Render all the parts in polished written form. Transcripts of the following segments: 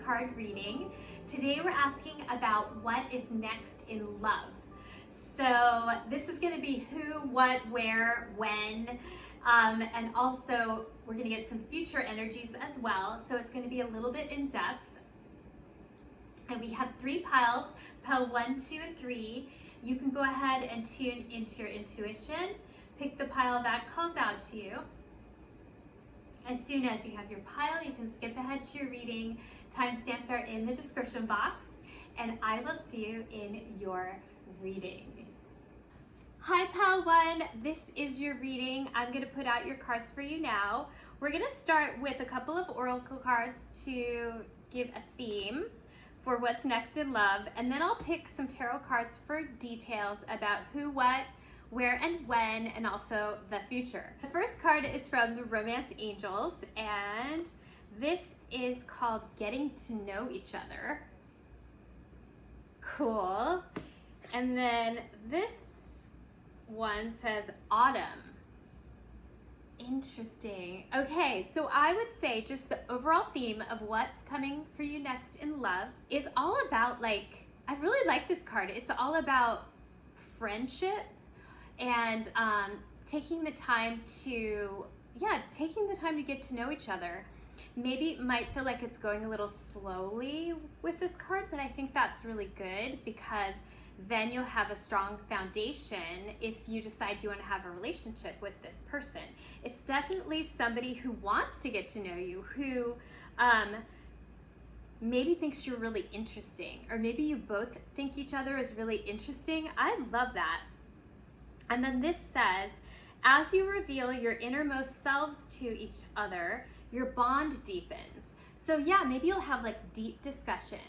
card reading. Today we're asking about what is next in love. So this is going to be who, what, where, when, and also we're going to get some future energies as well. So it's going to be a little bit in depth. And we have 3 piles, pile 1, 2, and 3. You can go ahead and tune into your intuition. Pick the pile that calls out to you. As soon as you have your pile, you can skip ahead to your reading. Timestamps are in the description box, and I will see you in your reading. Hi pile 1, this is your reading. I'm going to put out your cards for you now. We're going to start with a couple of oracle cards to give a theme for what's next in love, and then I'll pick some tarot cards for details about who, what, where, and when, and also the future. The first card is from the Romance Angels, and this is called Getting to Know Each Other. Cool. And then this one says Autumn. Interesting. Okay, so I would say just the overall theme of what's coming for you next in love is all about, like, I really like this card. It's all about friendship and taking the time to get to know each other. Maybe it might feel like it's going a little slowly with this card, but I think that's really good because then you'll have a strong foundation if you decide you want to have a relationship with this person. It's definitely somebody who wants to get to know you, who maybe thinks you're really interesting, or maybe you both think each other is really interesting. I love that. And then this says, as you reveal your innermost selves to each other, your bond deepens. So yeah, maybe you'll have like deep discussions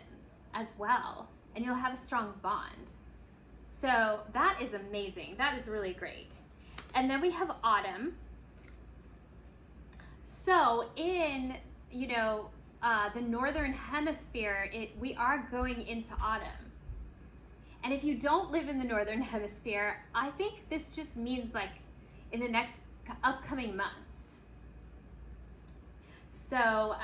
as well, and you'll have a strong bond. So that is amazing. That is really great. And then we have Autumn. So in, the Northern Hemisphere, we are going into autumn. And if you don't live in the Northern Hemisphere, I think this just means like in the next upcoming months. So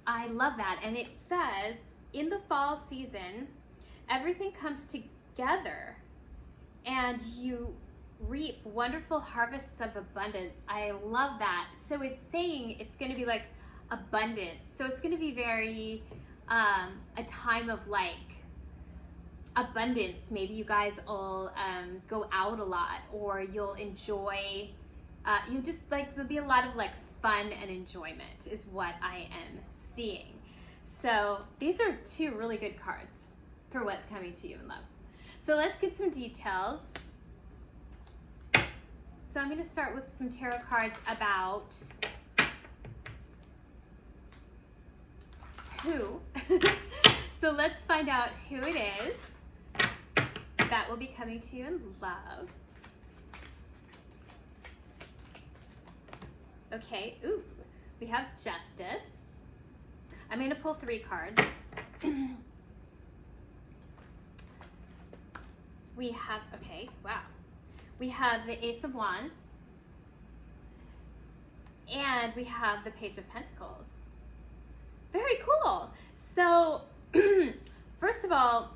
I love that. And it says, in the fall season, everything comes together and you reap wonderful harvests of abundance. I love that. So it's saying it's going to be like abundance. So it's going to be very a time of like abundance. Maybe you guys will go out a lot, or you'll enjoy, you'll just like, there'll be a lot of like fun and enjoyment is what I am seeing. So these are 2 really good cards for what's coming to you in love. So let's get some details. So I'm going to start with some tarot cards about who. So let's find out who it is that will be coming to you in love. Okay, ooh, we have Justice. I'm going to pull 3 cards. We have, okay, wow. We have the Ace of Wands, and we have the Page of Pentacles. Very cool. So, first of all,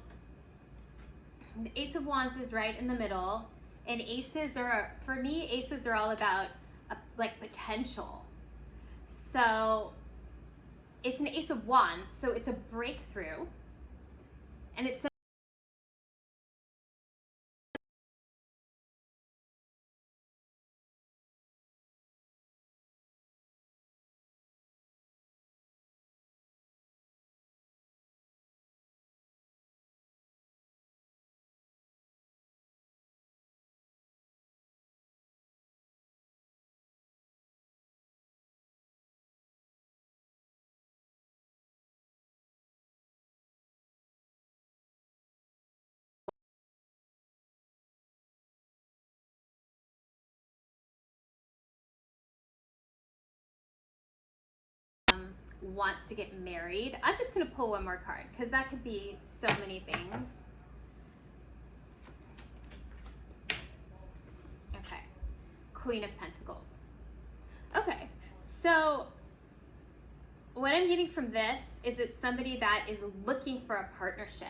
the Ace of Wands is right in the middle, and aces are, for me, aces are all about like potential. So it's an Ace of Wands, so it's a breakthrough, and it's wants to get married. I'm just going to pull one more card because that could be so many things. Okay, Queen of Pentacles. Okay, so what I'm getting from this is it's somebody that is looking for a partnership.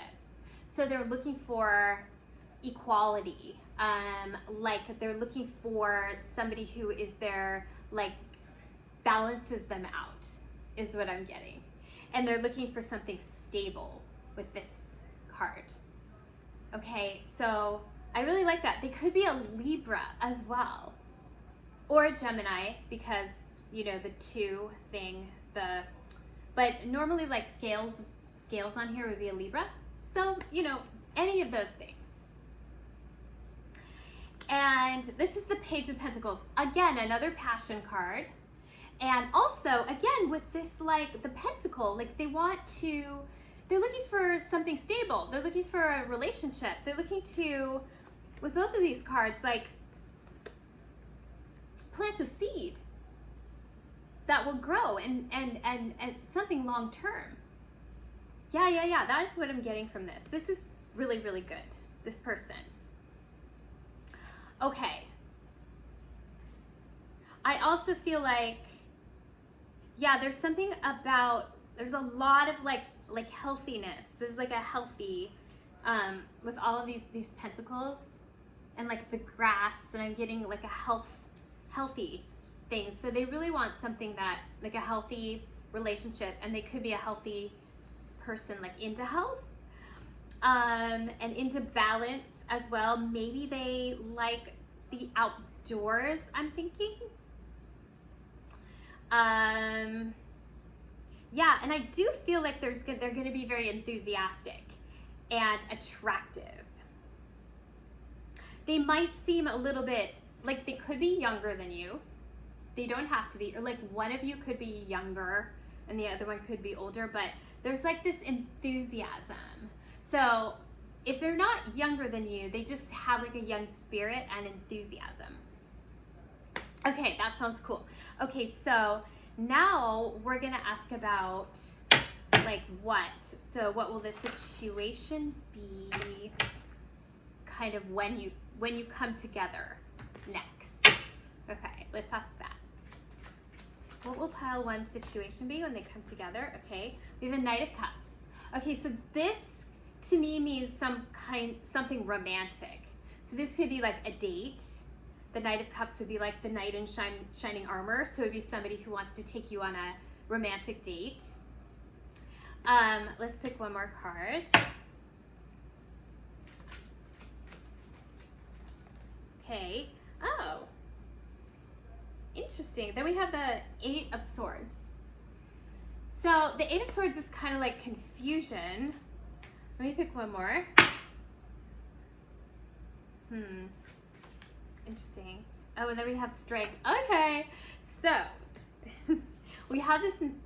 So they're looking for equality. Like they're looking for somebody who is there, like balances them out, is what I'm getting. And they're looking for something stable with this card. Okay, so I really like that. They could be a Libra as well, or a Gemini, because you know the two thing. But normally like scales on here would be a Libra. So you know, any of those things. And this is the Page of Pentacles. Again, another passion card. And also, again, with this, like, the pentacle, like, they're looking for something stable. They're looking for a relationship. They're looking to, with both of these cards, like, plant a seed that will grow and something long term. Yeah. That is what I'm getting from this. This is really, really good, this person. Okay. I also feel like, yeah, there's something about, there's a lot of like healthiness. There's like a healthy, with all of these pentacles and like the grass, and I'm getting like a healthy thing. So they really want something that, like a healthy relationship, and they could be a healthy person, like into health, and into balance as well. Maybe they like the outdoors, I'm thinking. Yeah, and I do feel like they're going to be very enthusiastic and attractive. They might seem a little bit like they could be younger than you. They don't have to be, or like one of you could be younger and the other one could be older, but there's like this enthusiasm. So if they're not younger than you, they just have like a young spirit and enthusiasm. Okay, that sounds cool. Okay, so now we're gonna ask about like what? So what will the situation be kind of when you come together next? Okay, let's ask that. What will pile one situation be when they come together? Okay, we have a Knight of Cups. Okay, so this to me means something romantic. So this could be like a date. The Knight of Cups would be like the knight in shining armor. So it would be somebody who wants to take you on a romantic date. Let's pick one more card. Okay. Oh. Interesting. Then we have the Eight of Swords. So the Eight of Swords is kind of like confusion. Let me pick one more. Interesting. Oh, and then we have strength. Okay, so we have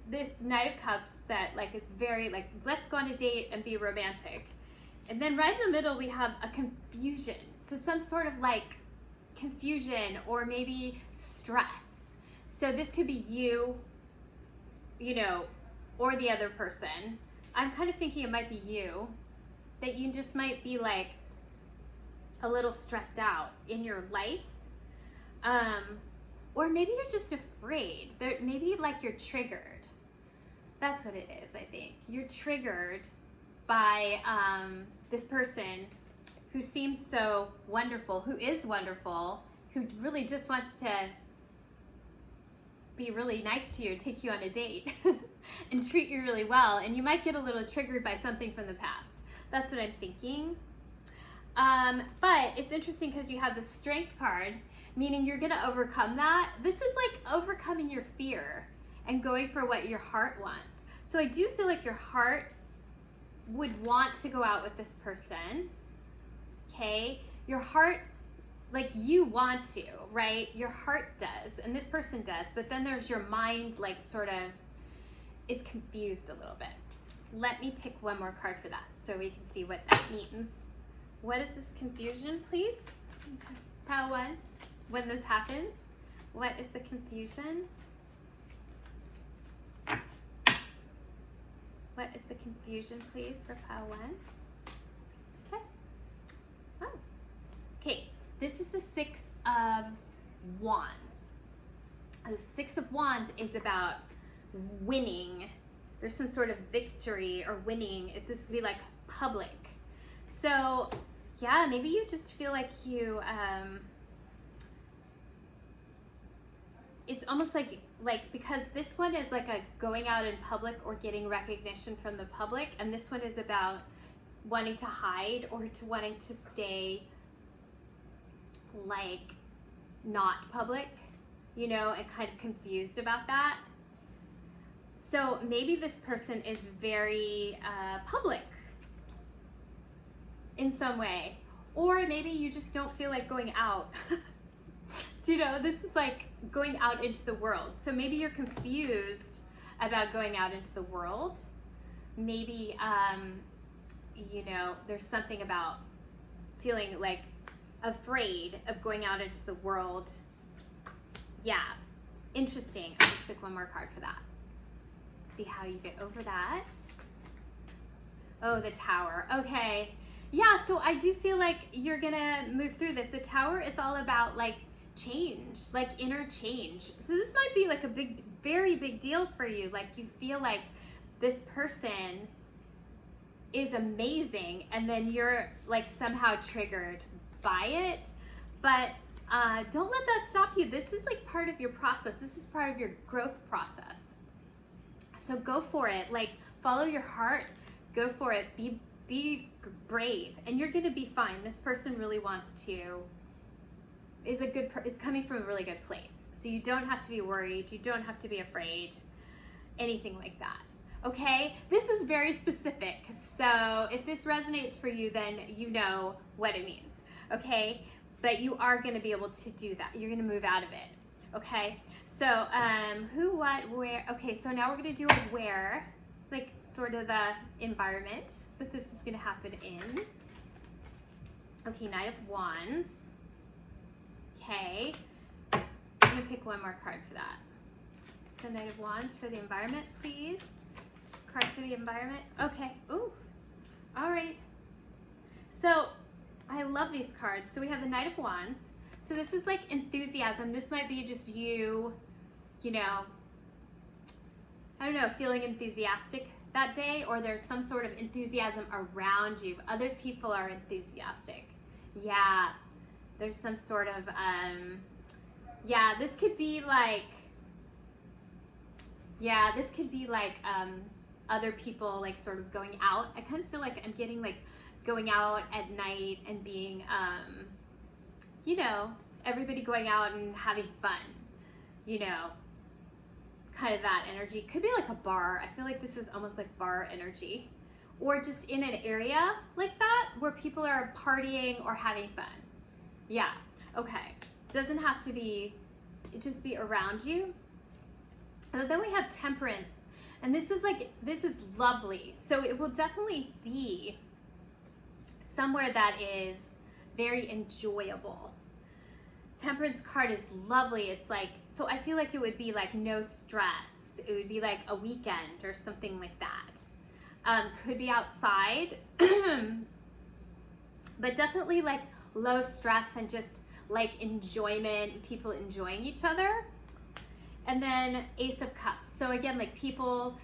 this Knight of Cups that like it's very like, let's go on a date and be romantic. And then right in the middle we have a confusion. So some sort of like confusion or maybe stress. So this could be you know, or the other person. I'm kind of thinking it might be you, that you just might be like a little stressed out in your life, or maybe you're just afraid. Maybe like you're triggered. That's what it is. I think you're triggered by this person who seems so wonderful, who is wonderful, who really just wants to be really nice to you, take you on a date and treat you really well, and you might get a little triggered by something from the past. That's what I'm thinking. But it's interesting because you have the Strength card, meaning you're going to overcome that. This is like overcoming your fear and going for what your heart wants. So I do feel like your heart would want to go out with this person. Okay? Your heart, like you want to, right? Your heart does, and this person does, but then there's your mind, like sort of is confused a little bit. Let me pick one more card for that so we can see what that means. What is this confusion, please? Pile one. When this happens, what is the confusion? What is the confusion, please, for pile one? Okay. Oh. Okay, this is the Six of Wands. The Six of Wands is about winning. There's some sort of victory or winning. This would be like public. So yeah, maybe you just feel like you, it's almost like because this one is like a going out in public or getting recognition from the public, and this one is about wanting to hide or to wanting to stay like not public, you know, and kind of confused about that. So maybe this person is very public in some way, or maybe you just don't feel like going out. You know, this is like going out into the world. So maybe you're confused about going out into the world. Maybe, you know, there's something about feeling like afraid of going out into the world. Yeah, interesting. I'll just pick one more card for that. See how you get over that. Oh, the Tower. Okay. Yeah, so I do feel like you're gonna move through this. The Tower is all about like change, like inner change. So this might be like a big, very big deal for you. Like you feel like this person is amazing and then you're like somehow triggered by it. But don't let that stop you. This is like part of your process. This is part of your growth process. So go for it. Like follow your heart. Go for it. Be brave, and you're gonna be fine. This person really wants to. Is coming from a really good place. So you don't have to be worried. You don't have to be afraid. Anything like that. Okay? This is very specific. So if this resonates for you, then you know what it means. Okay? But you are going to be able to do that. You're going to move out of it. Okay? So who, what, where. Okay, so now we're going to do a where, like sort of the environment that this is going to happen in. Okay, Knight of Wands. Okay, I'm going to pick one more card for that. So Knight of Wands for the environment, please. Card for the environment. Okay, ooh, all right. So I love these cards. So we have the Knight of Wands. So this is like enthusiasm. This might be just you, you know, I don't know, feeling enthusiastic that day, or there's some sort of enthusiasm around you. Other people are enthusiastic. Yeah. There's some sort of, yeah, this could be like, yeah, this could be like other people like sort of going out. I kind of feel like I'm getting like going out at night and being, you know, everybody going out and having fun, you know, kind of that energy. Could be like a bar. I feel like this is almost like bar energy, or just in an area like that where people are partying or having fun. Yeah, okay. Doesn't have to be, it just be around you. And then we have Temperance, and this is like, this is lovely. So it will definitely be somewhere that is very enjoyable. Temperance card is lovely. It's like, so I feel like it would be like no stress. It would be like a weekend or something like that. Could be outside, but definitely like low stress and just like enjoyment, people enjoying each other. And then Ace of Cups. So again, like people,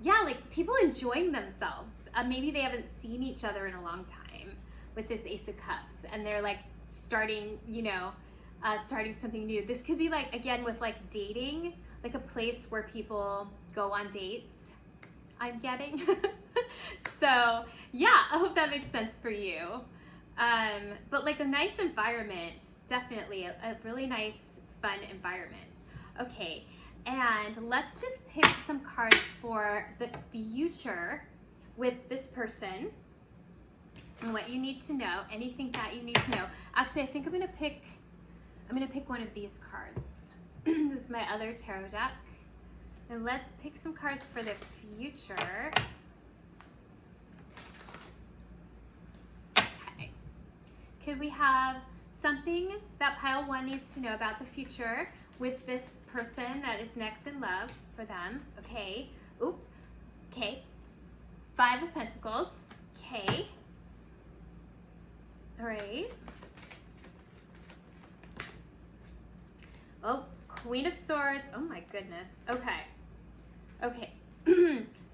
yeah, like people enjoying themselves. Maybe they haven't seen each other in a long time with this Ace of Cups, and they're like starting, you know, starting something new. This could be like, again, with like dating, like a place where people go on dates, I'm getting. So yeah, I hope that makes sense for you. But like a nice environment, definitely a really nice, fun environment. Okay, and let's just pick some cards for the future with this person and what you need to know, anything that you need to know. Actually, I think I'm gonna pick one of these cards. This is my other tarot deck. And let's pick some cards for the future. Okay. Could we have something that pile one needs to know about the future with this person that is next in love for them? Okay. Oop. Okay. 5 of Pentacles. Okay. All right. Oh, Queen of Swords. Oh my goodness. Okay. Okay, so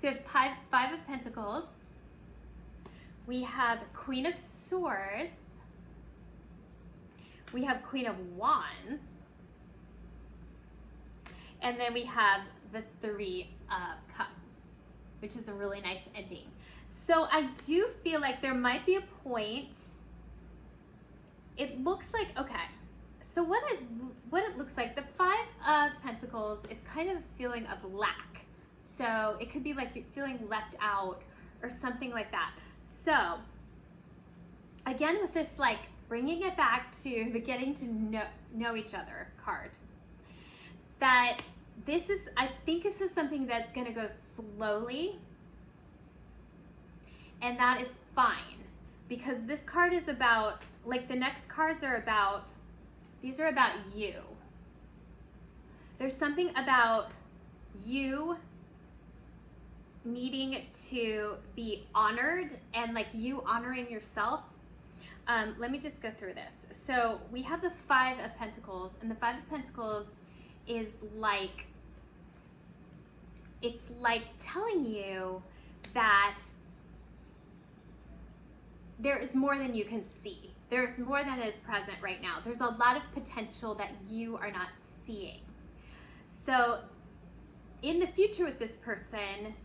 we have five of Pentacles. We have Queen of Swords. We have Queen of Wands. And then we have the Three of Cups, which is a really nice ending. So I do feel like there might be a point. It looks like, okay, so what it looks like, the Five of Pentacles is kind of a feeling of lack. So it could be like you're feeling left out or something like that. So again, with this, like bringing it back to the getting to know each other card, that this is, I think this is something that's going to go slowly, and that is fine, because this card is about, like the next cards are about, these are about you. There's something about you needing to be honored, and like you honoring yourself. Let me just go through this. So we have the Five of Pentacles, and the Five of Pentacles is like, it's like telling you that there is more than you can see. There's more than is present right now. There's a lot of potential that you are not seeing. So in the future with this person,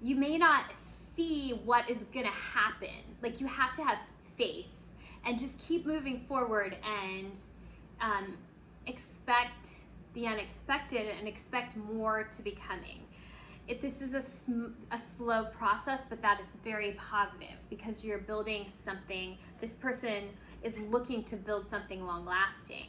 you may not see what is gonna happen. Like you have to have faith and just keep moving forward and expect the unexpected and expect more to be coming. This is a slow process, but that is very positive because you're building something. This person is looking to build something long lasting.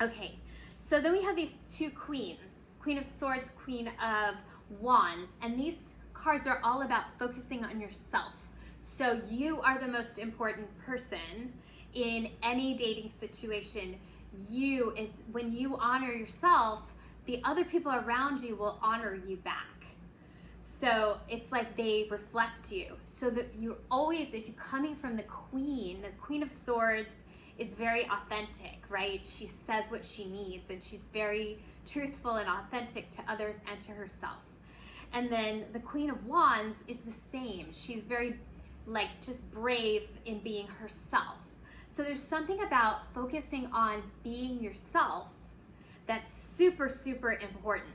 Okay, so then we have these two queens, Queen of Swords, Queen of Wands, and these cards are all about focusing on yourself. So you are the most important person in any dating situation. When you honor yourself, the other people around you will honor you back. So it's like they reflect you. So that you always, if you're coming from the Queen of Swords is very authentic, right? She says what she needs, and she's very truthful and authentic to others and to herself. And then the Queen of Wands is the same. She's very like just brave in being herself. So there's something about focusing on being yourself that's super, super important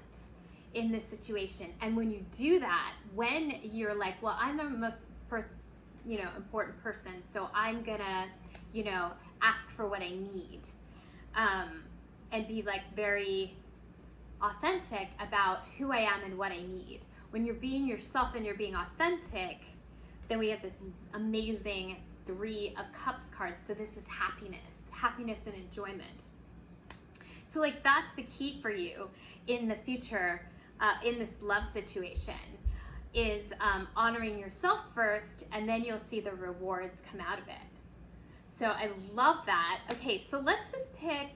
in this situation. And when you do that, when you're like, well, I'm the most important person, so I'm gonna, ask for what I need, and be like very authentic about who I am and what I need. When you're being yourself and you're being authentic, then we have this amazing Three of Cups card. So this is happiness and enjoyment. So like that's the key for you in the future, in this love situation, is honoring yourself first, and then you'll see the rewards come out of it. So I love that. Okay, so let's just pick,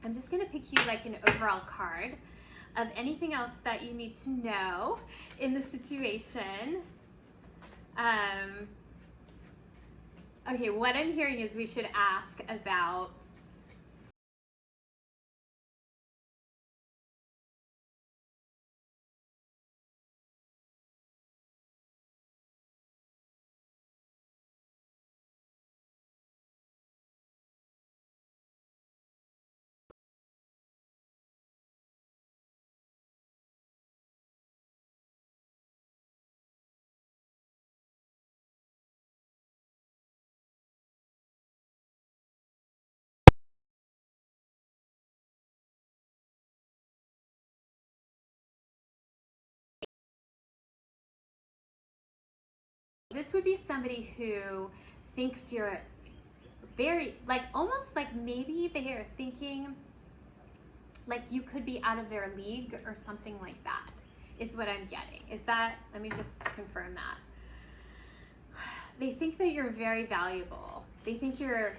I'm just gonna pick you like an overall card of anything else that you need to know in the situation. Okay, what I'm hearing is we should ask about this would be somebody who thinks you're very, like, almost like maybe they are thinking like you could be out of their league or something like that, is what I'm getting. Is that, let me just confirm that. They think that you're very valuable. They think you're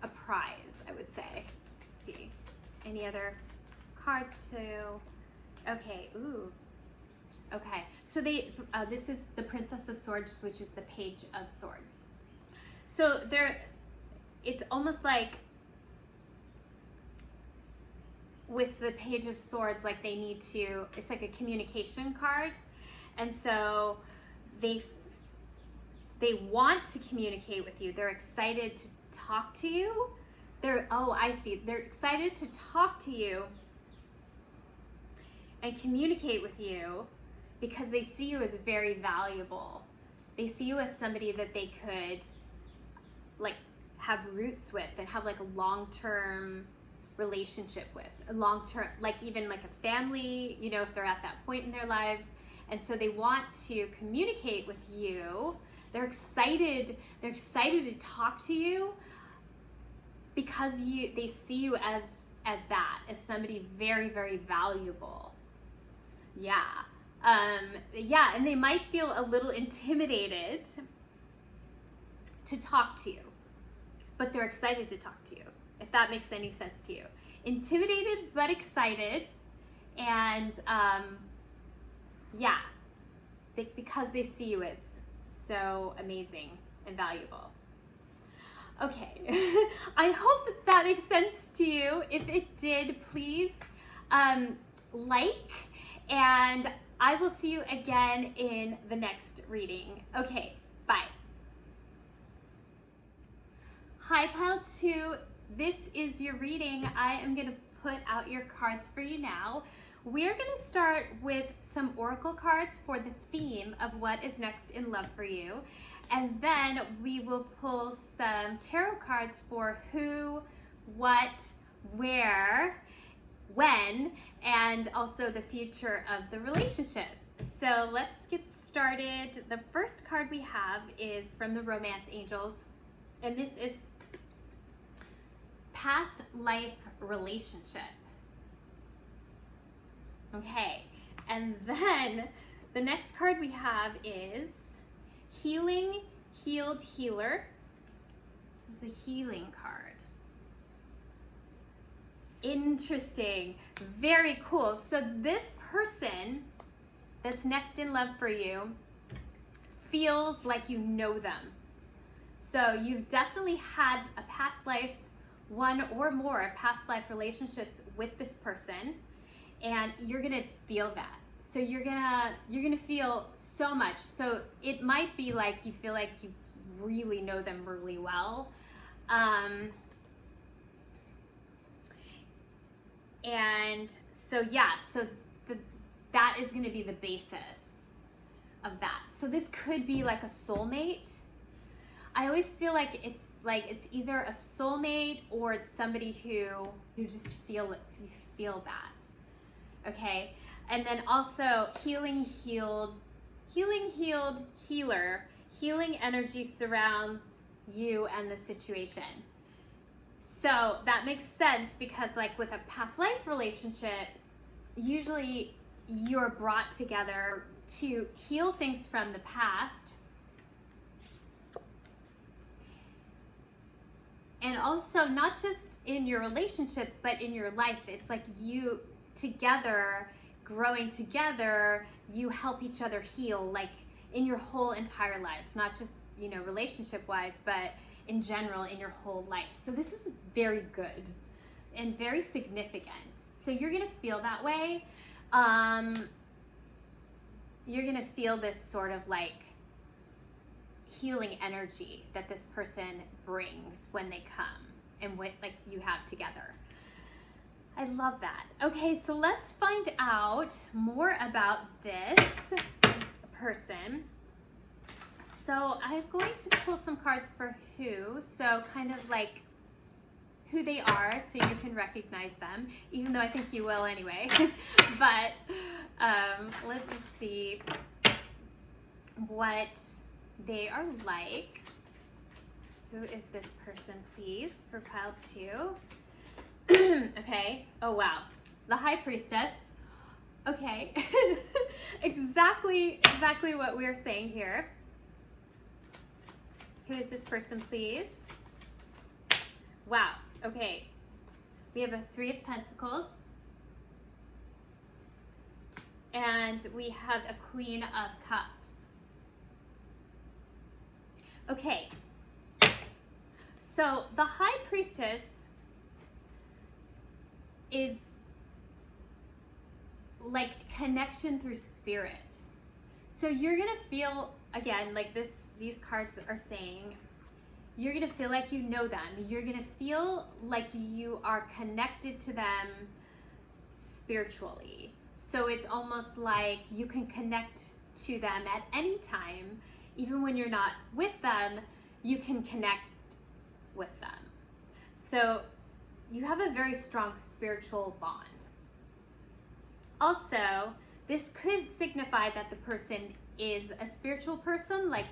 a prize, I would say. Let's see, any other cards too? Okay, ooh. Okay, so this is the Princess of Swords, which is the Page of Swords. So it's almost like with the Page of Swords, like they need to, it's like a communication card. And so they want to communicate with you. They're excited to talk to you. Oh, I see. They're excited to talk to you and communicate with you because they see you as very valuable. They see you as somebody that they could like have roots with and have like a long-term relationship with, a long-term, like even like a family, you know, if they're at that point in their lives. And so they want to communicate with you. They're excited to talk to you because they see you as somebody very, very valuable. Yeah. Yeah, and they might feel a little intimidated to talk to you, but they're excited to talk to you, if that makes any sense to you. Intimidated, but excited, and yeah, because they see you as so amazing and valuable. Okay, I hope that makes sense to you. If it did, please like, and I will see you again in the next reading. Okay, bye. Hi, Pile 2. This is your reading. I am going to put out your cards for you now. We're going to start with some oracle cards for the theme of what is next in love for you. And then we will pull some tarot cards for who, what, where, when, and also the future of the relationship. So let's get started. The first card we have is from the Romance Angels, and this is past life relationship. Okay, and then the next card we have is Healing, Healed, Healer. This is a healing card. Interesting, very cool. So this person that's next in love for you feels like you know them. So you've definitely had a past life, one or more past life relationships with this person, and you're gonna feel that. So you're gonna feel so much. So it might be like you feel like you really know them really well. And so yeah, so that is going to be the basis of that. So this could be like a soulmate. I always feel like it's either a soulmate or it's somebody who you just feel that. Okay, and then also healing, healed, healer. Healing energy surrounds you and the situation. So that makes sense because like with a past life relationship, usually you're brought together to heal things from the past. And also not just in your relationship, but in your life. It's like you together, growing together, you help each other heal, like in your whole entire lives, not just, you know, relationship wise, but in general in your whole life. So this is very good and very significant. So you're gonna feel that way. You're gonna feel this sort of like healing energy that this person brings when they come and what like you have together. I love that. Okay, so let's find out more about this person. So I'm going to pull some cards for who, so kind of like who they are so you can recognize them, even though I think you will anyway. But let's see what they are like. Who is this person, please, for pile 2? Okay, oh wow, the High Priestess. Okay, exactly what we're saying here. Who is this person, please? Wow, okay. We have a 3 of Pentacles. And we have a Queen of Cups. Okay. So the High Priestess is like connection through spirit. So you're gonna feel, again, like these cards are saying, you're gonna feel like you know them. You're gonna feel like you are connected to them spiritually. So it's almost like you can connect to them at any time. Even when you're not with them, you can connect with them. So you have a very strong spiritual bond. Also, this could signify that the person is a spiritual person, like,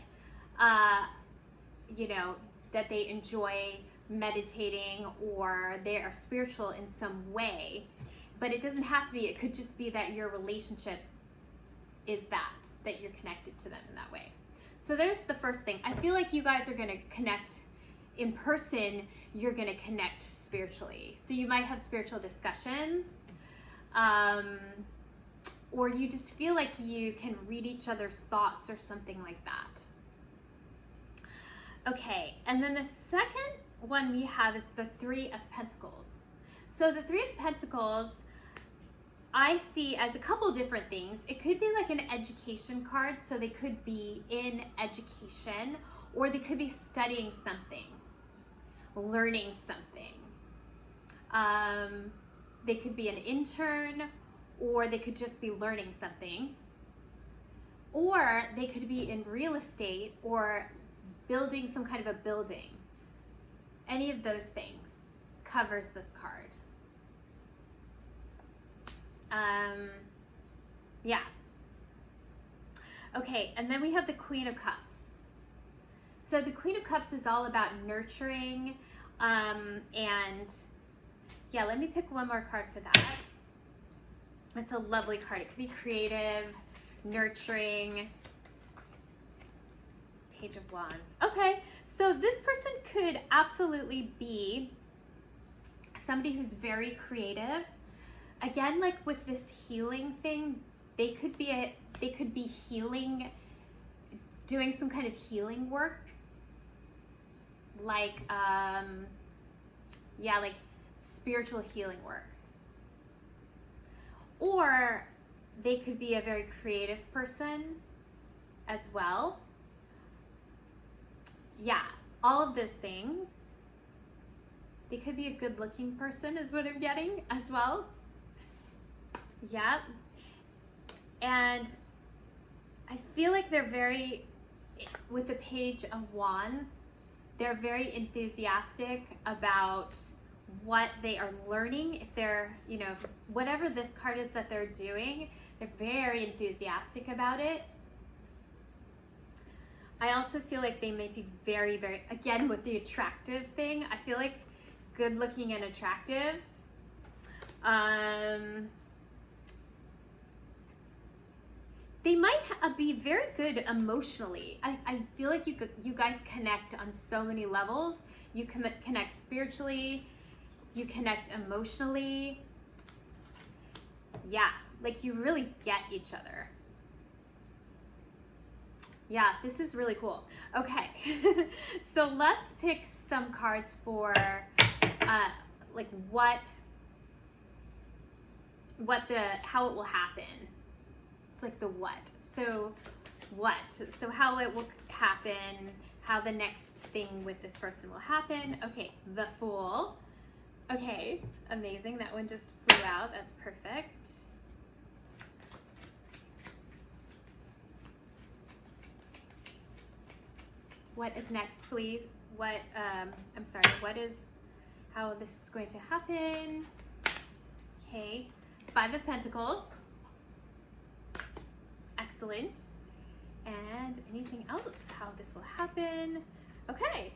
you know, that they enjoy meditating or they are spiritual in some way. But it doesn't have to be. It could just be that your relationship is that you're connected to them in that way. So there's the first thing. I feel like you guys are going to connect in person. You're going to connect spiritually. So you might have spiritual discussions, or you just feel like you can read each other's thoughts or something like that. Okay, and then the second one we have is the Three of Pentacles. So the Three of Pentacles, I see as a couple different things. It could be like an education card, so they could be in education, or they could be studying something, learning something. They could be an intern, or they could just be learning something. Or they could be in real estate or building some kind of a building. Any of those things covers this card. Yeah. Okay, and then we have the Queen of Cups. So the Queen of Cups is all about nurturing, and yeah, let me pick one more card for that. It's a lovely card. It could be creative, nurturing. Page of Wands. Okay, so this person could absolutely be somebody who's very creative. Again, like with this healing thing, they could be healing, doing some kind of healing work, like yeah, like spiritual healing work. Or they could be a very creative person as well. Yeah, all of those things. They could be a good-looking person is what I'm getting as well. Yeah. And I feel like they're very, with the Page of Wands, they're very enthusiastic about what they are learning. If they're, you know, whatever this card is that they're doing, they're very enthusiastic about it. I also feel like they may be very, very, again, with the attractive thing, I feel like good looking and attractive. They might be very good emotionally. I feel like you guys connect on so many levels. You connect spiritually, you connect emotionally. Yeah, like you really get each other. Yeah, this is really cool. Okay, so let's pick some cards for like how it will happen. It's like the what. So what? So how it will happen, how the next thing with this person will happen. Okay, the Fool. Okay, amazing. That one just flew out. That's perfect. What is next, please? What, I'm sorry, how this is going to happen. Okay, Five of Pentacles. Excellent. And anything else, how this will happen. Okay,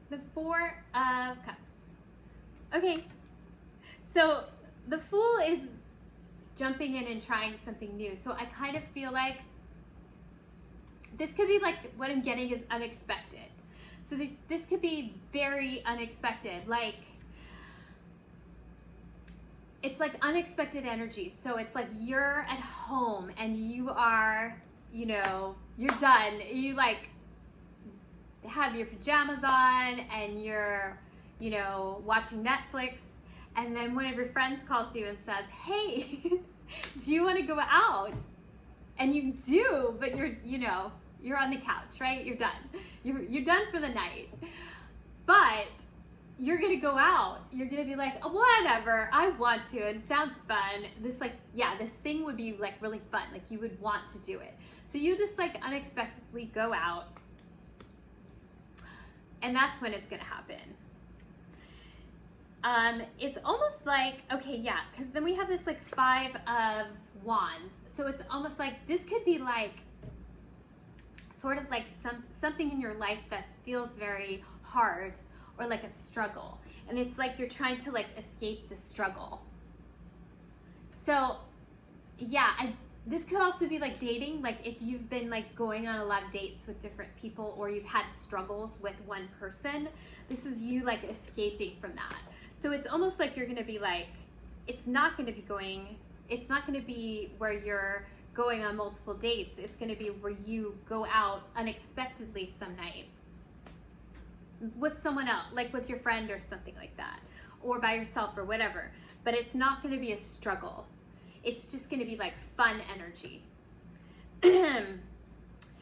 the Four of Cups. Okay, so the Fool is jumping in and trying something new. So I kind of feel like this could be like, what I'm getting is unexpected. So this could be very unexpected. Like, it's like unexpected energy. So it's like you're at home and you are, you know, you're done. You like have your pajamas on and you're, you know, watching Netflix. And then one of your friends calls you and says, hey, Do you want to go out? And you do, but you're, you know, you're on the couch, right? You're done. You're done for the night. But you're gonna go out. You're gonna be like, oh, whatever, I want to. It sounds fun. This, like, yeah, this thing would be like really fun. Like you would want to do it. So you just like unexpectedly go out, and that's when it's gonna happen. It's almost like, okay, yeah, because then we have this like 5 of Wands. So it's almost like this could be like sort of like something in your life that feels very hard or like a struggle. And it's like you're trying to like escape the struggle. So yeah, this could also be like dating. Like if you've been like going on a lot of dates with different people, or you've had struggles with one person, this is you like escaping from that. So it's almost like you're gonna be like, it's not gonna be where you're going on multiple dates. It's gonna be where you go out unexpectedly some night with someone else, like with your friend or something like that, or by yourself or whatever. But it's not gonna be a struggle. It's just gonna be like fun energy.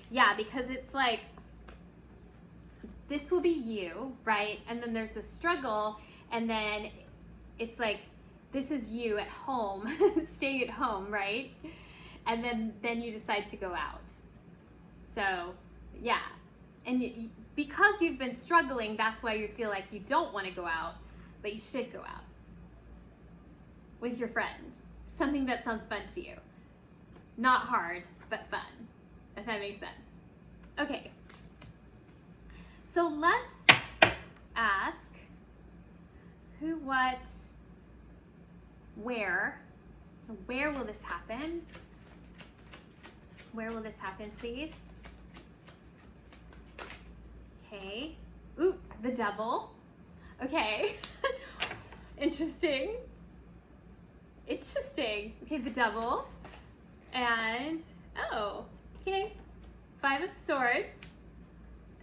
Yeah, because it's like, this will be you, right? And then there's a struggle, and then it's like, this is you at home, staying at home, right? And then you decide to go out. So yeah, and because you've been struggling, that's why you feel like you don't want to go out, but you should go out with your friend. Something that sounds fun to you. Not hard, but fun, if that makes sense. Okay, so let's ask who, what, where. Where will this happen? Where will this happen, please? Okay. Ooh, the Devil. Okay. Interesting. Interesting. Okay, the Devil. And, oh, okay. 5 of Swords.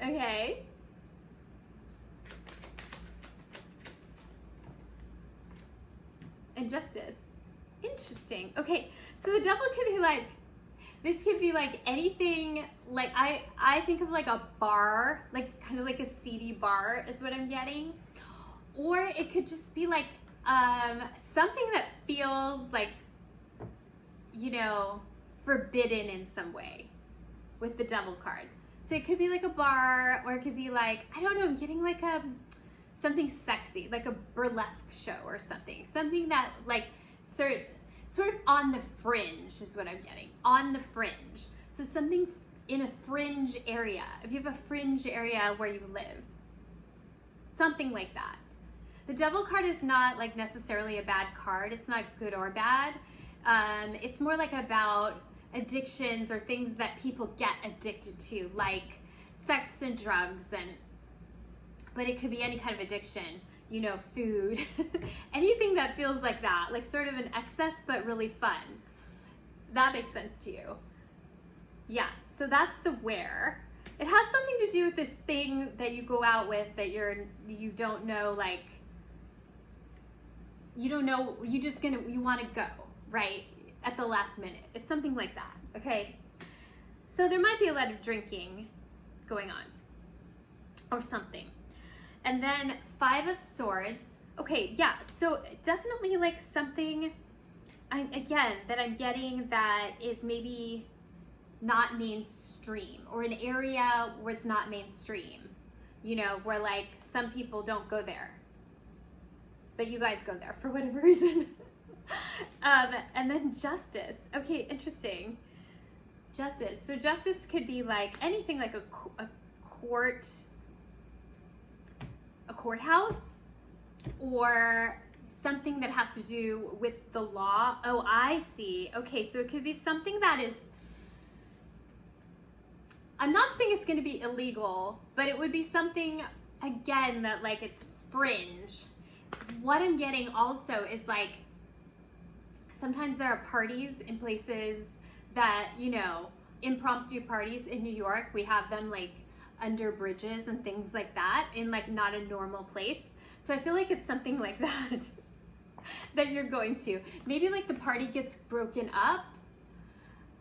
Okay. And Justice. Interesting. Okay, so the Devil could be like, this could be like anything, like I think of like a bar, like kind of like a seedy bar is what I'm getting. Or it could just be like something that feels like, you know, forbidden in some way with the Devil card. So it could be like a bar, or it could be like, I don't know, I'm getting like something sexy, like a burlesque show or something. Something that like sort of on the fringe is what I'm getting. On the fringe. So something in a fringe area. If you have a fringe area where you live. Something like that. The Devil card is not like necessarily a bad card. It's not good or bad. It's more like about addictions or things that people get addicted to, like sex and drugs, but it could be any kind of addiction. You know, food, anything that feels like that, like sort of an excess, but really fun. That makes sense to you. Yeah, so that's the where. It has something to do with this thing that you go out with that you don't know, like, you don't know, you want to go, right? At the last minute. It's something like that, okay? So there might be a lot of drinking going on or something. And then 5 of Swords. Okay, yeah, so definitely like something, again, that I'm getting that is maybe not mainstream, or an area where it's not mainstream, you know, where like some people don't go there, but you guys go there for whatever reason. And then Justice. Okay, interesting. Justice. So Justice could be like anything, like a courthouse, or something that has to do with the law. Oh, I see. Okay, so it could be something that is, I'm not saying it's going to be illegal, but it would be something, again, that like it's fringe. What I'm getting also is like, sometimes there are parties in places that, you know, impromptu parties in New York. We have them like under bridges and things like that, in like not a normal place. So I feel like it's something like that. that you're going to. Maybe like the party gets broken up.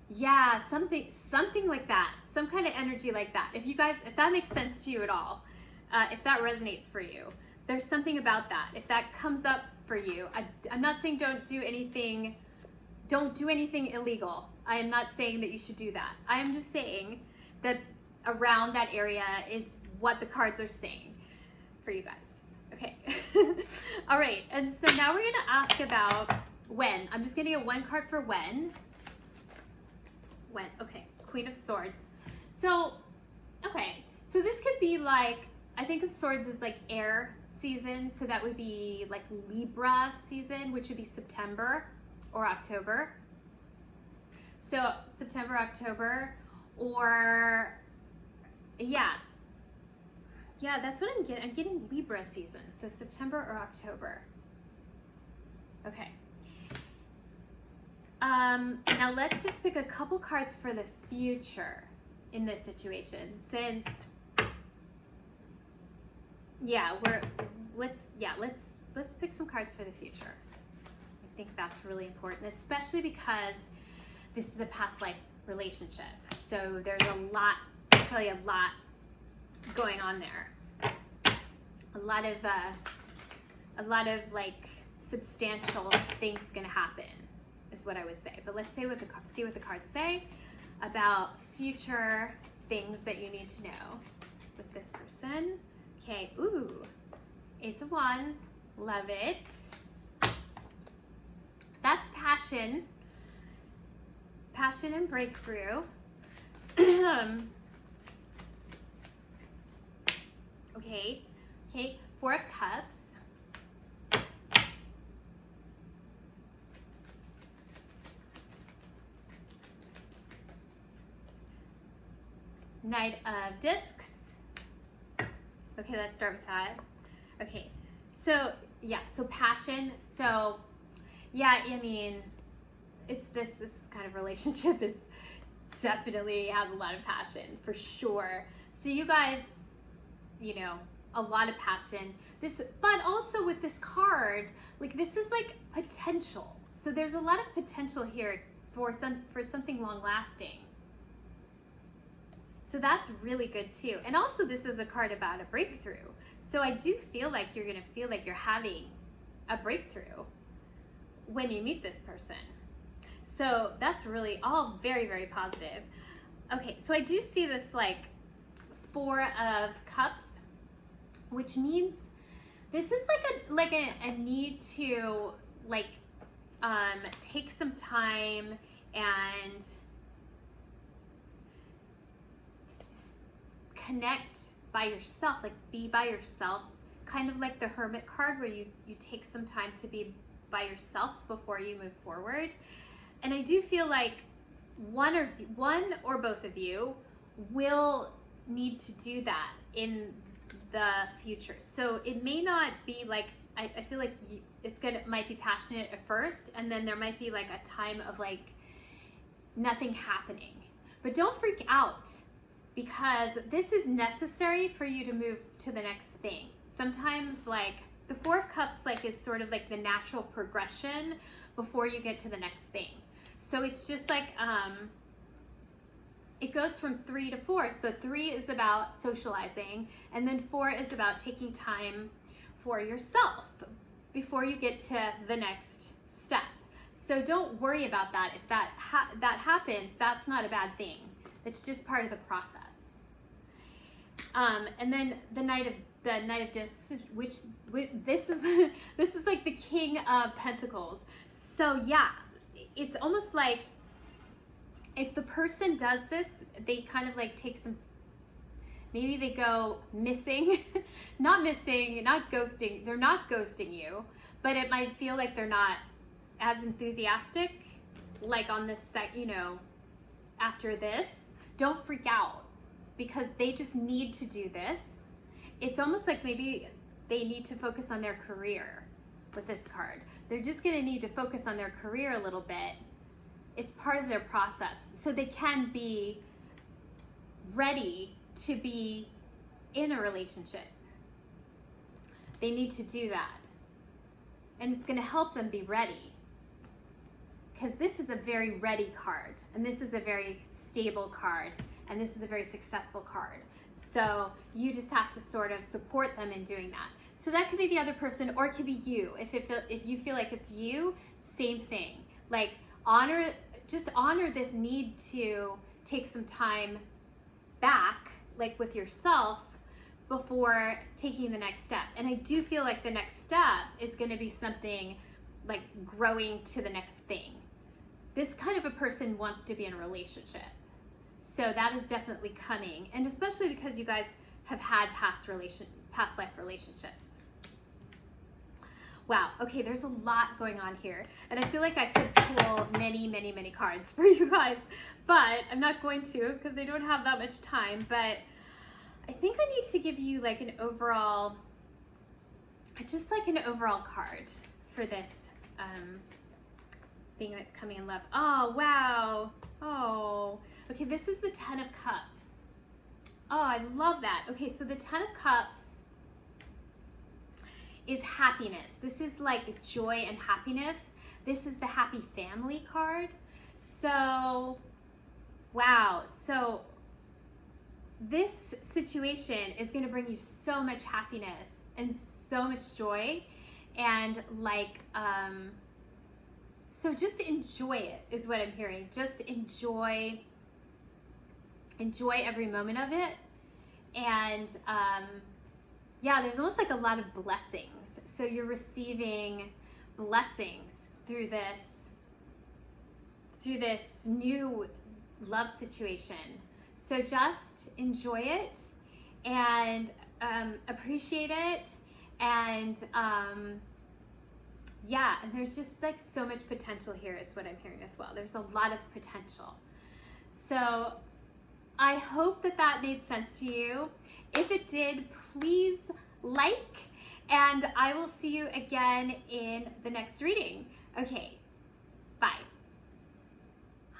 Yeah, something like that. Some kind of energy like that. If that makes sense to you at all, if that resonates for you, there's something about that. If that comes up for you, I'm not saying don't do anything illegal. I am not saying that you should do that. I am just saying that around that area is what the cards are saying for you guys. Okay. All right. And so now we're going to ask about when. I'm just going to get one card for when. When. Okay. Queen of Swords. So, okay. So this could be like, I think of Swords as like air season. So that would be like Libra season, which would be September or October. So September, October, or yeah, that's what I'm getting. I'm getting Libra season. So September or October. Okay. Now let's just pick a couple cards for the future in this situation, since let's pick some cards for the future. I think that's really important, especially because this is a past life relationship. So there's probably a lot going on there. A lot of like substantial things gonna happen is what I would say. But let's see what the cards say about future things that you need to know with this person. Okay, ooh, Ace of Wands, love it. That's passion and breakthrough. Okay, Four of Cups. Knight of Discs. Okay, let's start with that. Okay, so passion. So yeah, I mean, this kind of relationship is definitely has a lot of passion for sure. So you guys, a lot of passion. But also with this card, like this is like potential. So there's a lot of potential here for something long lasting. So that's really good too. And also this is a card about a breakthrough. So I do feel like you're gonna feel like you're having a breakthrough when you meet this person. So that's really all very, very positive. Okay, so I do see this like Four of Cups, which means this is like a need to like take some time and connect by yourself, like be by yourself, kind of like the Hermit card where you take some time to be by yourself before you move forward. And I do feel like one or both of you will need to do that in the future. So it may not be like, I feel like might be passionate at first, and then there might be like a time of like nothing happening. But don't freak out, because this is necessary for you to move to the next thing. Sometimes like the Four of Cups like is sort of like the natural progression before you get to the next thing. So it's just like, it goes from 3 to 4. So 3 is about socializing, and then 4 is about taking time for yourself before you get to the next step. So don't worry about that. If that happens, that's not a bad thing. It's just part of the process. And then the Knight of Discs, which this is like the King of Pentacles. So yeah, it's almost like if the person does this, they kind of like take some, maybe they go missing, not ghosting. They're not ghosting you, but it might feel like they're not as enthusiastic, like on this set, after this. Don't freak out, because they just need to do this. It's almost like maybe they need to focus on their career with this card. They're just gonna need to focus on their career a little bit. It's part of their process, so they can be ready to be in a relationship. They need to do that. and it's going to help them be ready. Because this is a very ready card, and this is a very stable card, and this is a very successful card. So you just have to sort of support them in doing that. So that could be the other person, or it could be you. If you feel like it's you, same thing. Like just honor this need to take some time back, like with yourself, before taking the next step. And I do feel like the next step is going to be something like growing to the next thing. This kind of a person wants to be in a relationship. So that is definitely coming. And especially because you guys have had past life relationships. Wow, okay, there's a lot going on here. And I feel like I could pull many, many, many cards for you guys, but I'm not going to because I don't have that much time. But I think I need to give you like an overall, just like an overall card for this thing that's coming in love. Oh, wow. Oh, okay, this is the 10 of Cups. Oh, I love that. Okay, so the 10 of Cups is happiness. This is like joy and happiness. This is the happy family card. So, wow. So this situation is going to bring you so much happiness and so much joy, and like, so just enjoy it is what I'm hearing. Just enjoy every moment of it. And yeah, there's almost like a lot of blessings. So you're receiving blessings through this new love situation. So just enjoy it and appreciate it. And yeah, and there's just like so much potential here is what I'm hearing as well. There's a lot of potential. So I hope that made sense to you. If it did, please like, and I will see you again in the next reading. Okay, bye.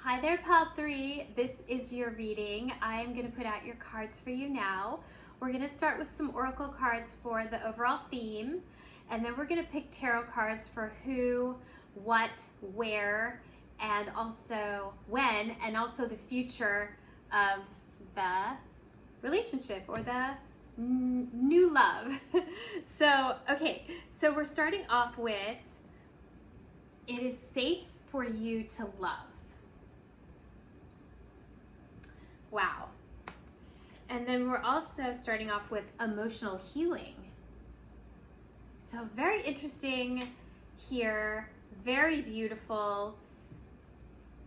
Hi there, Pile 3. This is your reading. I am going to put out your cards for you now. We're going to start with some oracle cards for the overall theme, and then we're going to pick tarot cards for who, what, where, and also when, and also the future of the relationship or the new love. So, okay, so we're starting off with, it is safe for you to love. Wow. And then we're also starting off with emotional healing. So very interesting here, very beautiful.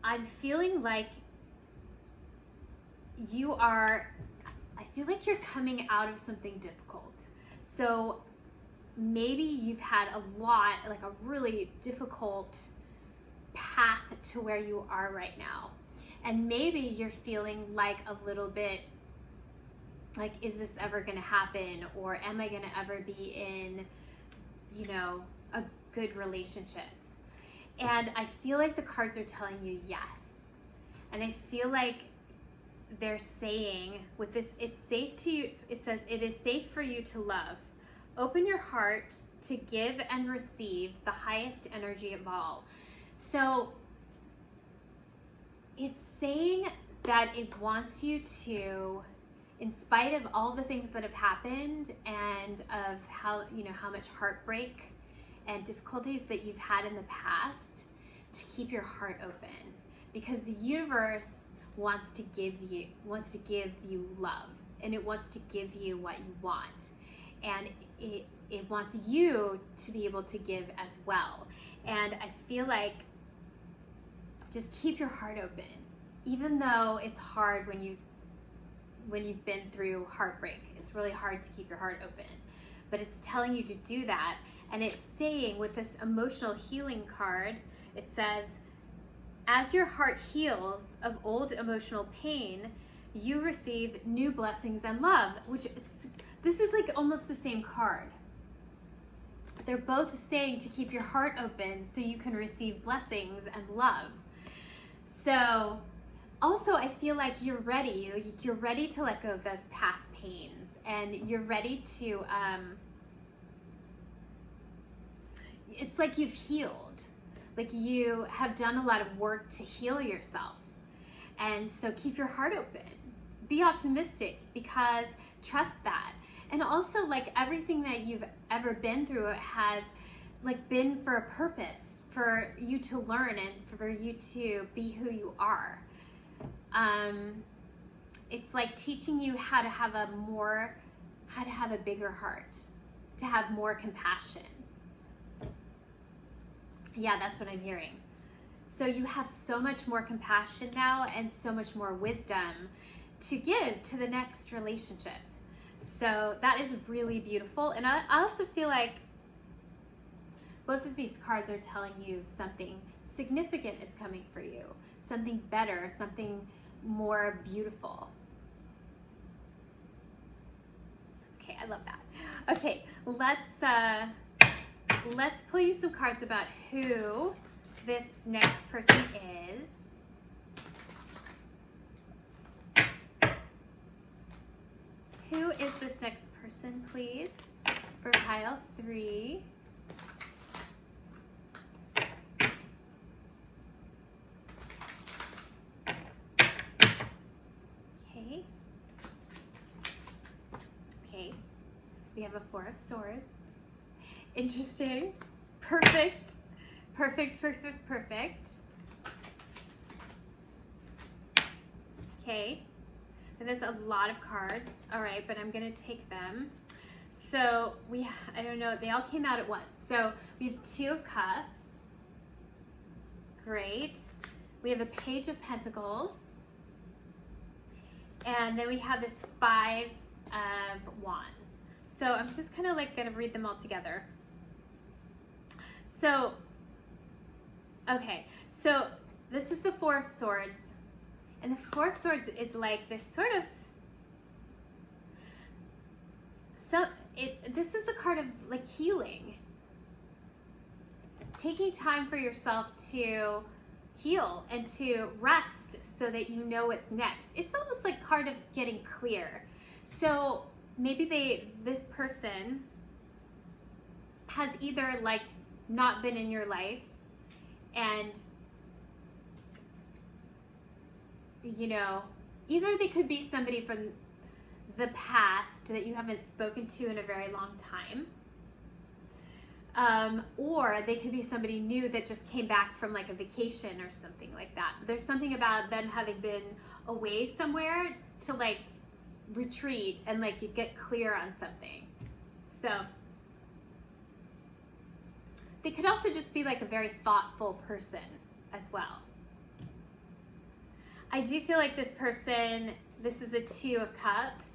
I'm feeling like I feel like you're coming out of something difficult. So maybe you've had like a really difficult path to where you are right now. And maybe you're feeling like a little bit like, is this ever gonna happen? Or am I gonna ever be in, a good relationship? And I feel like the cards are telling you yes. And I feel like they're saying with this, it's safe to you. It says, it is safe for you to love. Open your heart to give and receive the highest energy of all. So it's saying that it wants you to, in spite of all the things that have happened and of how much heartbreak and difficulties that you've had in the past, to keep your heart open, because the universe wants to give you love, and it wants to give you what you want, and it wants you to be able to give as well. And I feel like just keep your heart open, even though it's hard when you've been through heartbreak. It's really hard to keep your heart open, but it's telling you to do that. And it's saying with this emotional healing card, it says, as your heart heals of old emotional pain, you receive new blessings and love, this is like almost the same card. They're both saying to keep your heart open so you can receive blessings and love. So also, I feel like you're ready to let go of those past pains, and you're ready to, it's like you've healed. Like you have done a lot of work to heal yourself. And so keep your heart open. Be optimistic, because trust that. And also, like, everything that you've ever been through has like been for a purpose, for you to learn and for you to be who you are. It's like teaching you how to have a bigger heart, to have more compassion. Yeah, that's what I'm hearing. So you have so much more compassion now and so much more wisdom to give to the next relationship. So that is really beautiful. And I also feel like both of these cards are telling you something significant is coming for you, something better, something more beautiful. Okay, I love that. Okay, let's pull you some cards about who this next person is. Who is this next person, please, for pile 3? Okay. Okay. We have a 4 of Swords. Interesting. Perfect. Perfect, perfect, perfect. Okay. And there's a lot of cards. All right, but I'm going to take them. So I don't know, they all came out at once. So we have 2 of Cups. Great. We have a Page of Pentacles. And then we have this 5 of Wands. So I'm just kind of like going to read them all together. So, okay, so this is the 4 of Swords. And the 4 of Swords is like this sort of, this is a card of like healing. Taking time for yourself to heal and to rest so that you know what's next. It's almost like card of getting clear. So maybe this person has either like not been in your life, and you know, either they could be somebody from the past that you haven't spoken to in a very long time, or they could be somebody new that just came back from like a vacation or something like that. There's something about them having been away somewhere to like retreat and like you get clear on something. So they could also just be like a very thoughtful person as well. I do feel like this person, this is a 2 of Cups,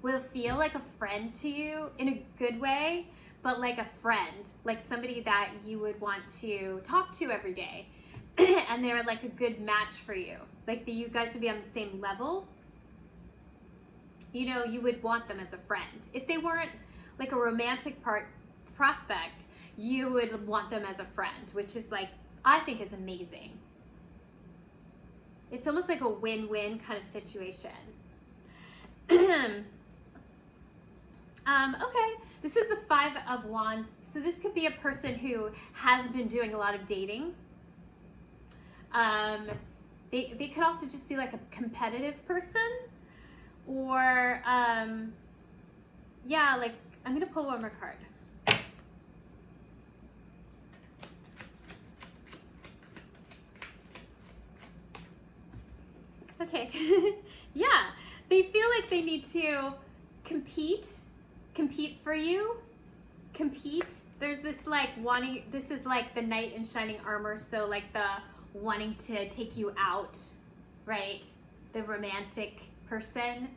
will feel like a friend to you in a good way, but like a friend, like somebody that you would want to talk to every day. And they're like a good match for you. Like you guys would be on the same level. You know, you would want them as a friend. If they weren't like a romantic prospect, you would want them as a friend, which is like, I think is amazing. It's almost like a win-win kind of situation. Okay, this is the 5 of Wands. So this could be a person who has been doing a lot of dating. They could also just be like a competitive person, or yeah, like I'm gonna pull one more card. Okay, yeah, they feel like they need to compete for you, compete. There's this like wanting, this is like the knight in shining armor, so like the wanting to take you out, right? The romantic person,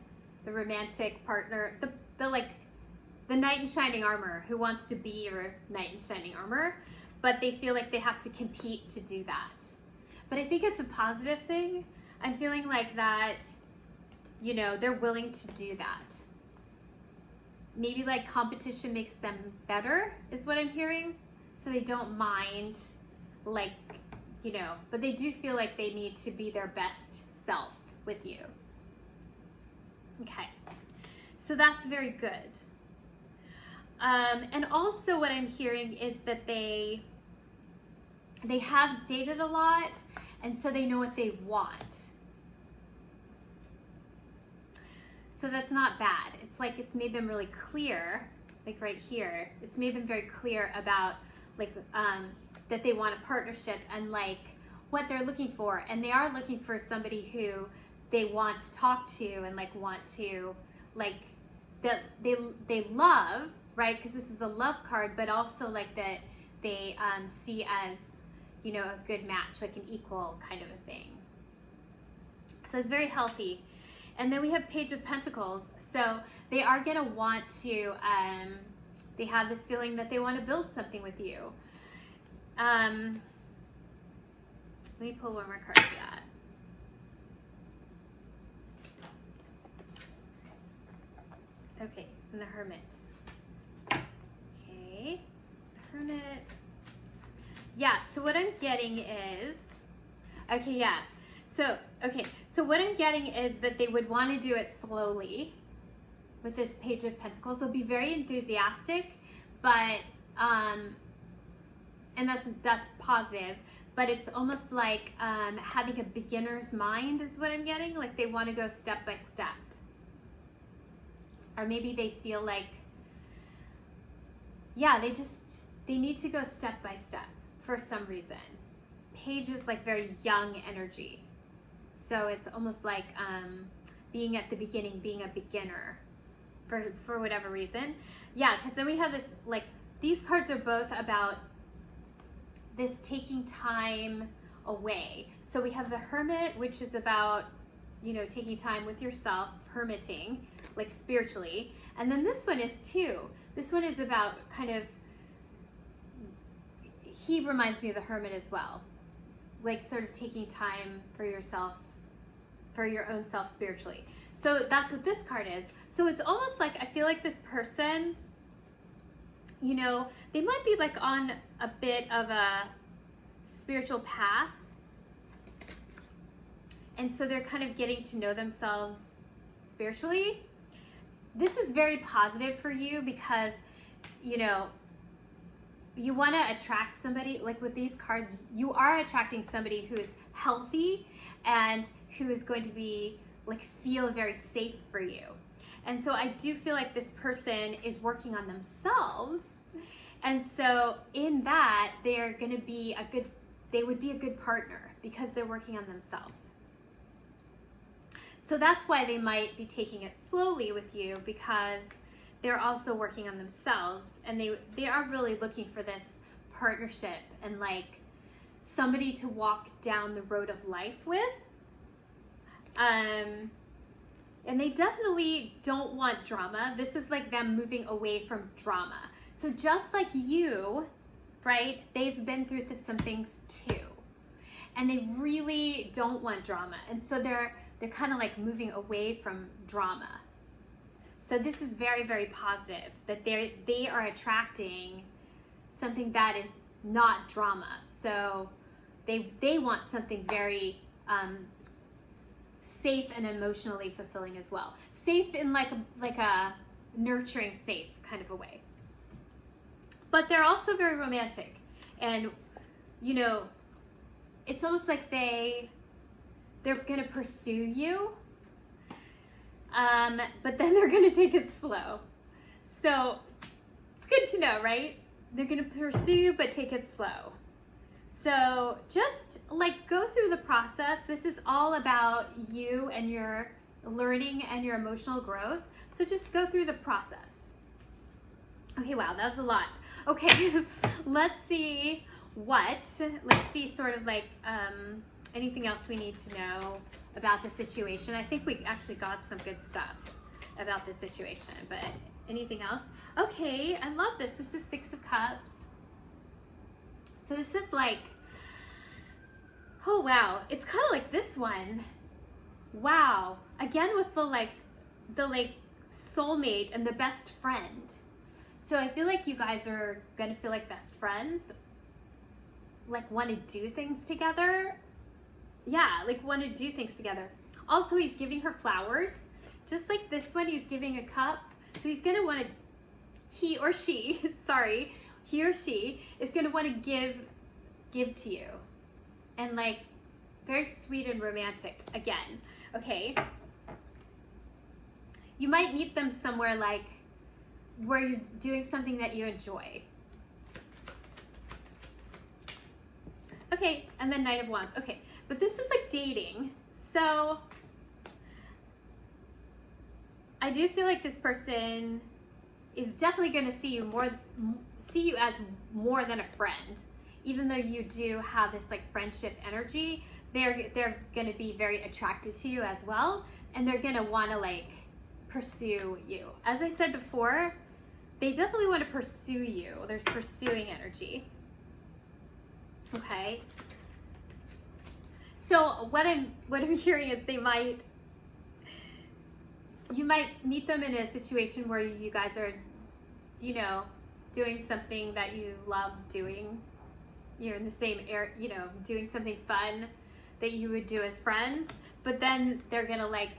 the romantic partner, the like the knight in shining armor who wants to be your knight in shining armor, but they feel like they have to compete to do that. But I think it's a positive thing. I'm feeling like that, you know, they're willing to do that. Maybe like competition makes them better is what I'm hearing. So they don't mind, like, you know, but they do feel like they need to be their best self with you. Okay, so that's very good. And also what I'm hearing is that they have dated a lot, and so they know what they want. So that's not bad. It's like it's made them really clear, like right here, it's made them very clear about like that they want a partnership and like what they're looking for. And they are looking for somebody who they want to talk to and like want to like that they love, right? Because this is a love card, but also like that they see as, you know, a good match, like an equal kind of a thing. So it's very healthy. And then we have Page of Pentacles. So they are going to want to, they have this feeling that they want to build something with you. Let me pull one more card for that. Okay, and the Hermit. Okay, the Hermit. Yeah, so what I'm getting is, okay, yeah. So, okay, so what I'm getting is that they would want to do it slowly with this Page of Pentacles. They'll be very enthusiastic, but, and that's positive, but it's almost like having a beginner's mind is what I'm getting. Like they want to go step by step. Or maybe they feel like, yeah, they need to go step by step for some reason. Page is like very young energy. So it's almost like being at the beginning, being a beginner for whatever reason. Yeah, because then we have this, like, these cards are both about this taking time away. So we have the Hermit, which is about, you know, taking time with yourself, hermiting, like spiritually. And then this one is too. This one is about kind of, he reminds me of the Hermit as well. Like sort of taking time for yourself, for your own self spiritually. So that's what this card is. So it's almost like, I feel like this person, you know, they might be like on a bit of a spiritual path. And so they're kind of getting to know themselves spiritually. This is very positive for you because, you know, you want to attract somebody, like with these cards, you are attracting somebody who is healthy and who is going to be like feel very safe for you. And so I do feel like this person is working on themselves. And so in that, they're going to be they would be a good partner because they're working on themselves. So that's why they might be taking it slowly with you, because they're also working on themselves, and they are really looking for this partnership and like somebody to walk down the road of life with. And they definitely don't want drama. This is like them moving away from drama. So just like you, right? They've been through some things too, and they really don't want drama. And so they're kind of like moving away from drama. So this is very, very positive that they are attracting something that is not drama. So they want something very safe and emotionally fulfilling as well. Safe in like a nurturing, safe kind of a way. But they're also very romantic, and you know, it's almost like they're gonna pursue you. But then they're going to take it slow. So it's good to know, right? They're going to pursue you, but take it slow. So just like go through the process. This is all about you and your learning and your emotional growth. So just go through the process. Okay, wow, that was a lot. Okay, let's see sort of like anything else we need to know about the situation. I think we actually got some good stuff about the situation, but anything else? Okay, I love this. This is Six of Cups. So this is like, oh wow, it's kind of like this one. Wow, again with the soulmate and the best friend. So I feel like you guys are gonna feel like best friends, like want to do things together. Yeah, like want to do things together. Also, he's giving her flowers. Just like this one, he's giving a cup. So he's going to want to he or she, sorry, he or she is going to want to give to you. And like very sweet and romantic again, okay? You might meet them somewhere like where you're doing something that you enjoy. Okay, and then Knight of Wands. Okay, but this is like dating. So I do feel like this person is definitely going to see you as more than a friend. Even though you do have this like friendship energy, they're going to be very attracted to you as well, and they're going to want to like pursue you. As I said before, they definitely want to pursue you. There's pursuing energy. Okay. So what I'm hearing is you might meet them in a situation where you guys are, you know, doing something that you love doing. You're in the same area, you know, doing something fun that you would do as friends, but then they're gonna like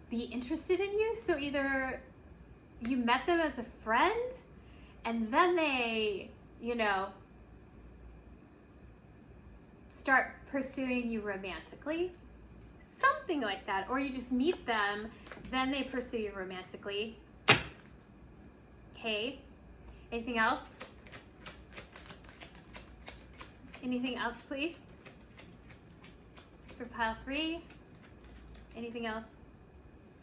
be interested in you. So either you met them as a friend and then they, you know, start pursuing you romantically, something like that, or you just meet them, then they pursue you romantically. Okay, anything else? Anything else, please? For pile 3, anything else?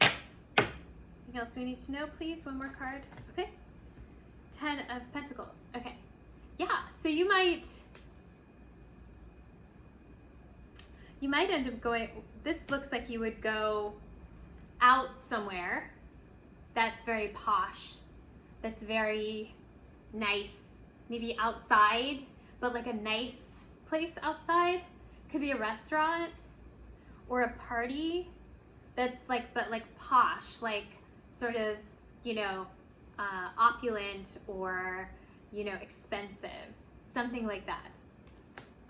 Anything else we need to know, please? One more card. Okay. 10 of Pentacles. Okay. Yeah, so you might end up going, this looks like you would go out somewhere that's very posh, that's very nice, maybe outside, but like a nice place outside. Could be a restaurant or a party that's like, but like posh, like sort of, you know, opulent or, you know, expensive, something like that.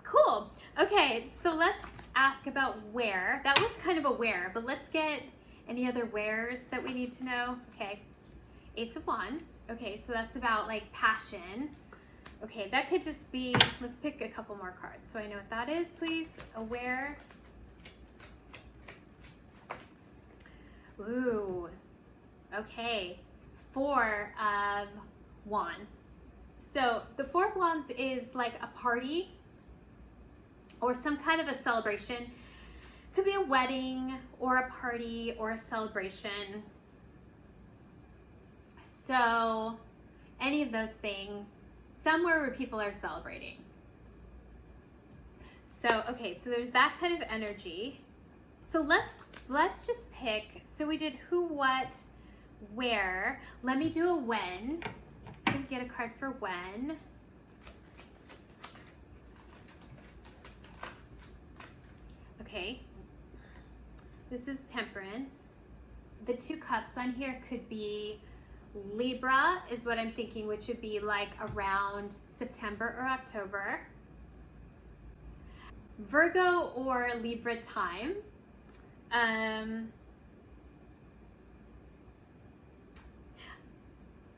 Cool. Okay, so let's ask about where. That was kind of a where, but let's get any other wheres that we need to know. Okay, Ace of Wands. Okay, so that's about like passion. Okay, that could just be, let's pick a couple more cards so I know what that is, please. A where. Ooh, okay, 4 of Wands. So the 4 of Wands is like a party or some kind of a celebration. Could be a wedding or a party or a celebration. So any of those things, somewhere where people are celebrating. So, okay, so there's that kind of energy. So let's just pick, so we did who, what, where. Let me do a when. Let me get a card for when. Okay, this is Temperance. The 2 cups on here could be Libra is what I'm thinking, which would be like around September or October. Virgo or Libra time.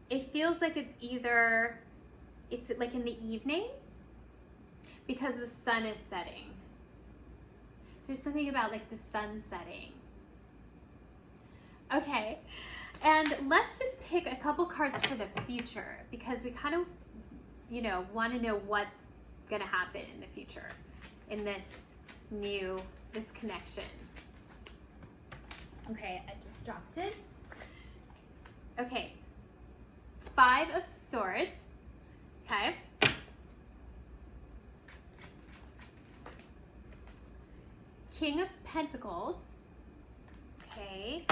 It feels like it's like in the evening because the sun is setting. There's something about like the sun setting. Okay, and let's just pick a couple cards for the future because we kind of, you know, want to know what's gonna happen in the future in this connection. Okay, I just dropped it. Okay, 5 of Swords. Okay. King of Pentacles. Okay.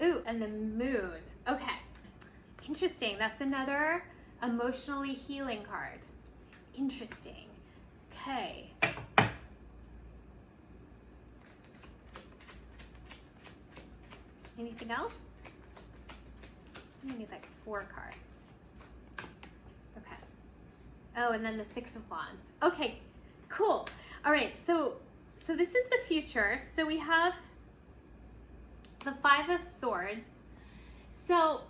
Ooh, and the Moon. Okay. Interesting. That's another emotionally healing card. Interesting. Okay. Anything else? I need like 4 cards. Okay. Oh, and then the 6 of Wands. Okay, cool. All right, so this is the future. So we have the Five of Swords. So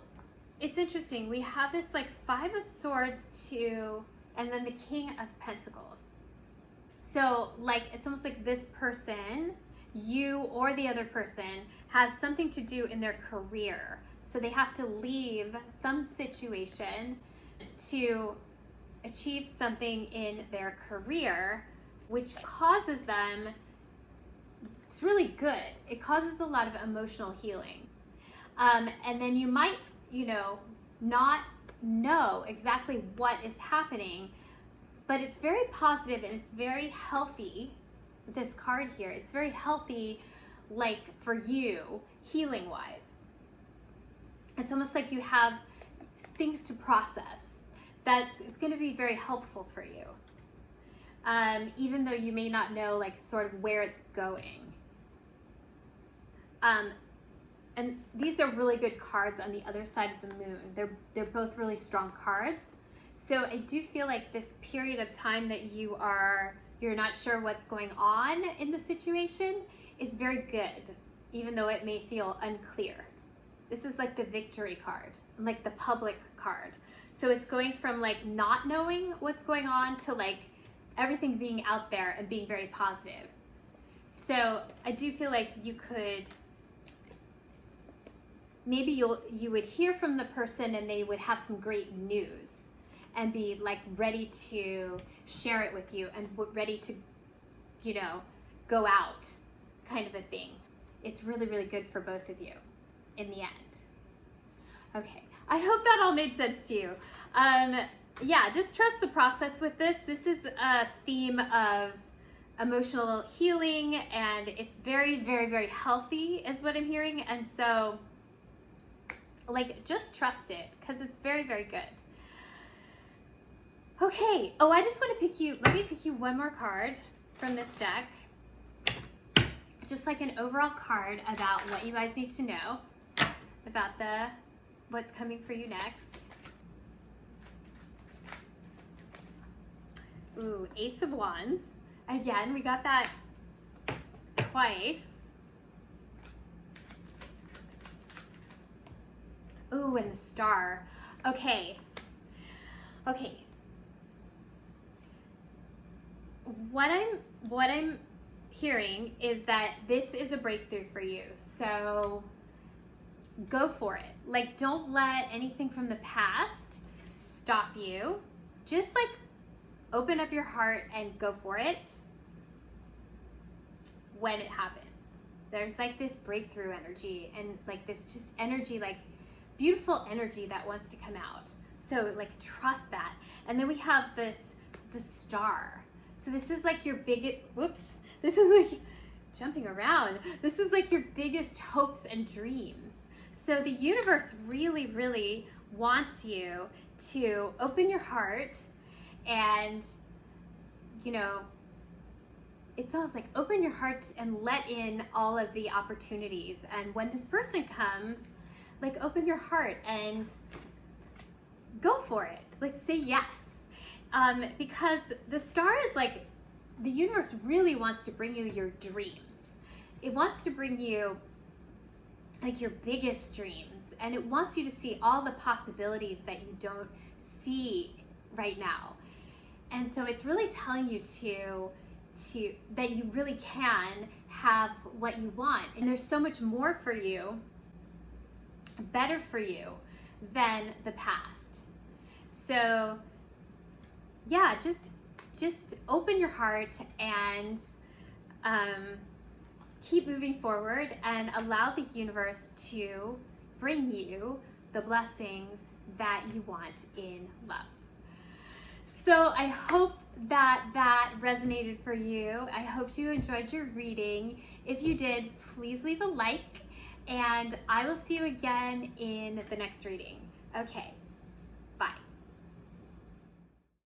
it's interesting. We have this like Five of Swords too, and then the King of Pentacles. So like, it's almost like this person, you or the other person, has something to do in their career. So they have to leave some situation to achieve something in their career, which causes them, it's really good. It causes a lot of emotional healing. And then you might, not know exactly what is happening, but it's very positive and it's very healthy. This card here, it's very healthy, like for you, healing wise. It's almost like you have things to process that it's going to be very helpful for you. Even though you may not know like sort of where it's going. And these are really good cards on the other side of the moon. They're both really strong cards. So I do feel like this period of time that you're not sure what's going on in the situation is very good, even though it may feel unclear. This is like the victory card, like the public card. So it's going from like not knowing what's going on to like everything being out there and being very positive. So I do feel like you could, maybe you would hear from the person and they would have some great news and be like ready to share it with you and ready to, go out, kind of a thing. It's really, really good for both of you in the end. Okay, I hope that all made sense to you. Yeah, just trust the process with this. This is a theme of emotional healing, and it's very, very, very healthy is what I'm hearing. And so, like, just trust it because it's very, very good. Okay, oh, I just want to let me pick you one more card from this deck. Just like an overall card about what you guys need to know about what's coming for you next. Ooh, Ace of Wands. Again, we got that twice. Ooh, and the Star. Okay. What I'm hearing is that this is a breakthrough for you. So go for it. Like, don't let anything from the past stop you. Just like open up your heart and go for it when it happens. There's like this breakthrough energy and like this just energy, like beautiful energy that wants to come out. So like trust that. And then we have the Star. So this is like your biggest, this is like jumping around. This is like your biggest hopes and dreams. So the universe really, really wants you to open your heart and, it's almost like open your heart and let in all of the opportunities. And when this person comes, like open your heart and go for it. Like say yes. Because the Star is like, the universe really wants to bring you your dreams. It wants to bring you like your biggest dreams, and it wants you to see all the possibilities that you don't see right now. And so it's really telling you that you really can have what you want. And there's so much more for you, better for you than the past. So yeah, just open your heart and keep moving forward and allow the universe to bring you the blessings that you want in love. So I hope that resonated for you. I hope you enjoyed your reading. If you did, please leave a like, and I will see you again in the next reading. Okay.